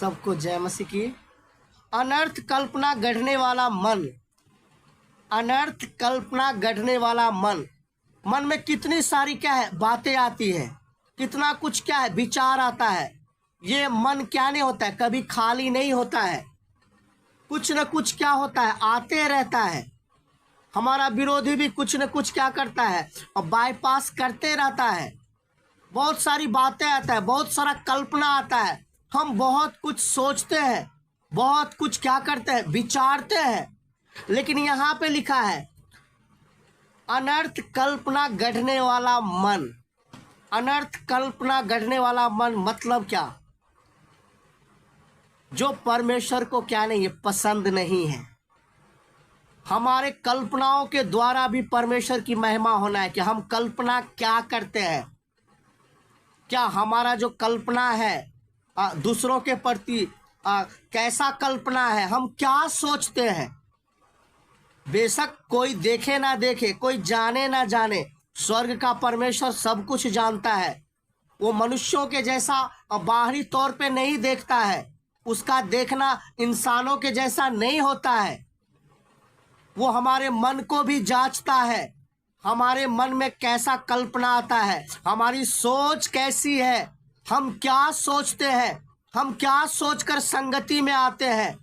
सबको जय मसीह की। अनर्थ कल्पना गढ़ने वाला मन, अनर्थ कल्पना गढ़ने वाला मन, मन में कितनी सारी क्या है बातें आती है, कितना कुछ क्या है विचार आता है। ये मन क्या नहीं होता है, कभी खाली नहीं होता है, कुछ न कुछ क्या होता है आते रहता है। हमारा विरोधी भी कुछ न कुछ क्या करता है और बाईपास करते रहता है। बहुत सारी बातें आता है, बहुत सारा कल्पना आता है, हम बहुत कुछ सोचते हैं, बहुत कुछ क्या करते हैं विचारते हैं। लेकिन यहाँ पे लिखा है अनर्थ कल्पना गढ़ने वाला मन। अनर्थ कल्पना गढ़ने वाला मन मतलब क्या? जो परमेश्वर को क्या नहीं है, पसंद नहीं है। हमारे कल्पनाओं के द्वारा भी परमेश्वर की महिमा होना है कि हम कल्पना क्या करते हैं। क्या हमारा जो कल्पना है दूसरों के प्रति कैसा कल्पना है, हम क्या सोचते हैं। बेशक कोई देखे ना देखे, कोई जाने ना जाने, स्वर्ग का परमेश्वर सब कुछ जानता है। वो मनुष्यों के जैसा बाहरी तौर पे नहीं देखता है, उसका देखना इंसानों के जैसा नहीं होता है। वो हमारे मन को भी जांचता है, हमारे मन में कैसा कल्पना आता है, हमारी सोच कैसी है, हम क्या सोचते हैं, हम क्या सोचकर संगति में आते हैं,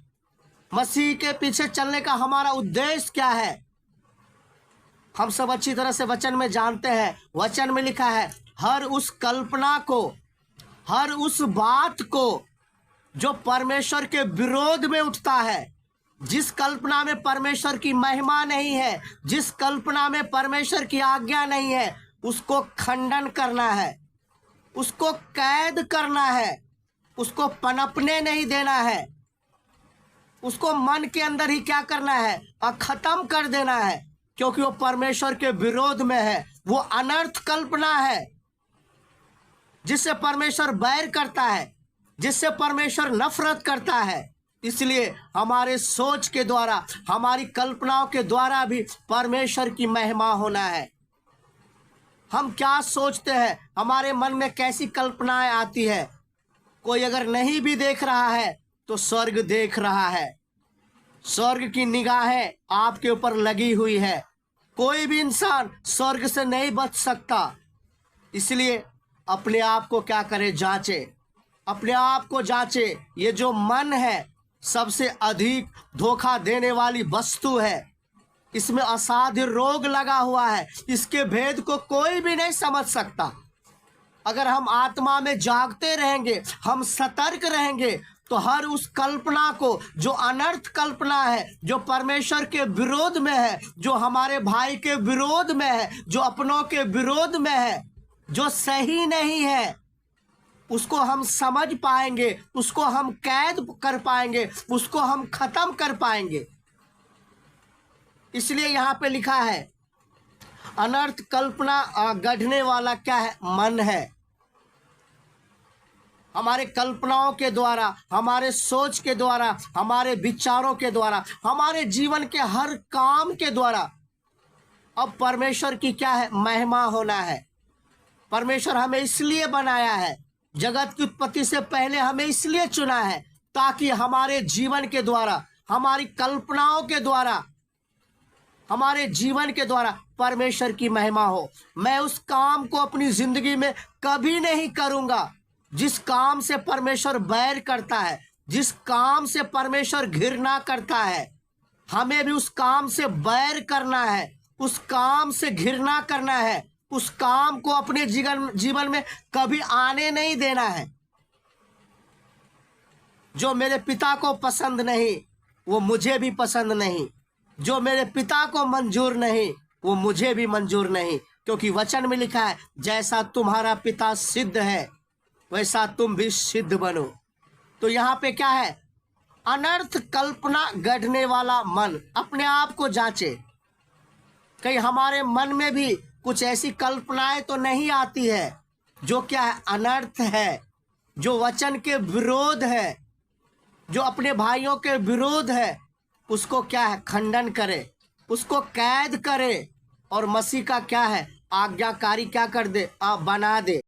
मसीह के पीछे चलने का हमारा उद्देश्य क्या है। हम सब अच्छी तरह से वचन में जानते हैं, वचन में लिखा है हर उस कल्पना को, हर उस बात को जो परमेश्वर के विरोध में उठता है, जिस कल्पना में परमेश्वर की महिमा नहीं है, जिस कल्पना में परमेश्वर की आज्ञा नहीं है, उसको खंडन करना है, उसको कैद करना है, उसको पनपने नहीं देना है, उसको मन के अंदर ही क्या करना है और खत्म कर देना है, क्योंकि वो परमेश्वर के विरोध में है। वो अनर्थ कल्पना है जिससे परमेश्वर बैर करता है, जिससे परमेश्वर नफरत करता है। इसलिए हमारे सोच के द्वारा, हमारी कल्पनाओं के द्वारा भी परमेश्वर की महिमा होना है। हम क्या सोचते हैं, हमारे मन में कैसी कल्पनाएं आती है। कोई अगर नहीं भी देख रहा है तो स्वर्ग देख रहा है, स्वर्ग की निगाहें आपके ऊपर लगी हुई है। कोई भी इंसान स्वर्ग से नहीं बच सकता। इसलिए अपने आप को क्या करे, जांचे, अपने आप को जांचे। ये जो मन है सबसे अधिक धोखा देने वाली वस्तु है, इसमें असाध्य रोग लगा हुआ है, इसके भेद को कोई भी नहीं समझ सकता। अगर हम आत्मा में जागते रहेंगे, हम सतर्क रहेंगे, तो हर उस कल्पना को जो अनर्थ कल्पना है, जो परमेश्वर के विरोध में है, जो हमारे भाई के विरोध में है, जो अपनों के विरोध में है, जो सही नहीं है, उसको हम समझ पाएंगे, उसको हम कैद कर पाएंगे, उसको हम खत्म कर पाएंगे। इसलिए यहाँ पे लिखा है अनर्थ कल्पना गढ़ने वाला क्या है, मन है। हमारे कल्पनाओं के द्वारा, हमारे सोच के द्वारा, हमारे विचारों के द्वारा, हमारे जीवन के हर काम के द्वारा अब परमेश्वर की क्या है, महिमा होना है। परमेश्वर हमें इसलिए बनाया है, जगत की उत्पत्ति से पहले हमें इसलिए चुना है, ताकि हमारे जीवन के द्वारा, हमारी कल्पनाओं के द्वारा, हमारे जीवन के द्वारा परमेश्वर की महिमा हो। मैं उस काम को अपनी जिंदगी में कभी नहीं करूंगा जिस काम से परमेश्वर बैर करता है, जिस काम से परमेश्वर घृणा करता है। हमें भी उस काम से बैर करना है, उस काम से घृणा करना है, उस काम को अपने जीवन में कभी आने नहीं देना है। जो मेरे पिता को पसंद नहीं वो मुझे भी पसंद नहीं, जो मेरे पिता को मंजूर नहीं वो मुझे भी मंजूर नहीं, क्योंकि वचन में लिखा है जैसा तुम्हारा पिता सिद्ध है वैसा तुम भी सिद्ध बनो। तो यहाँ पे क्या है, अनर्थ कल्पना गढ़ने वाला मन। अपने आप को जांचे, कहीं हमारे मन में भी कुछ ऐसी कल्पनाएं तो नहीं आती है जो क्या है, अनर्थ है, जो वचन के विरोध है, जो अपने भाइयों के विरोध है। उसको क्या है, खंडन करे, उसको कैद करे और मसीह का क्या है, आज्ञाकारी क्या कर दे, बना दे।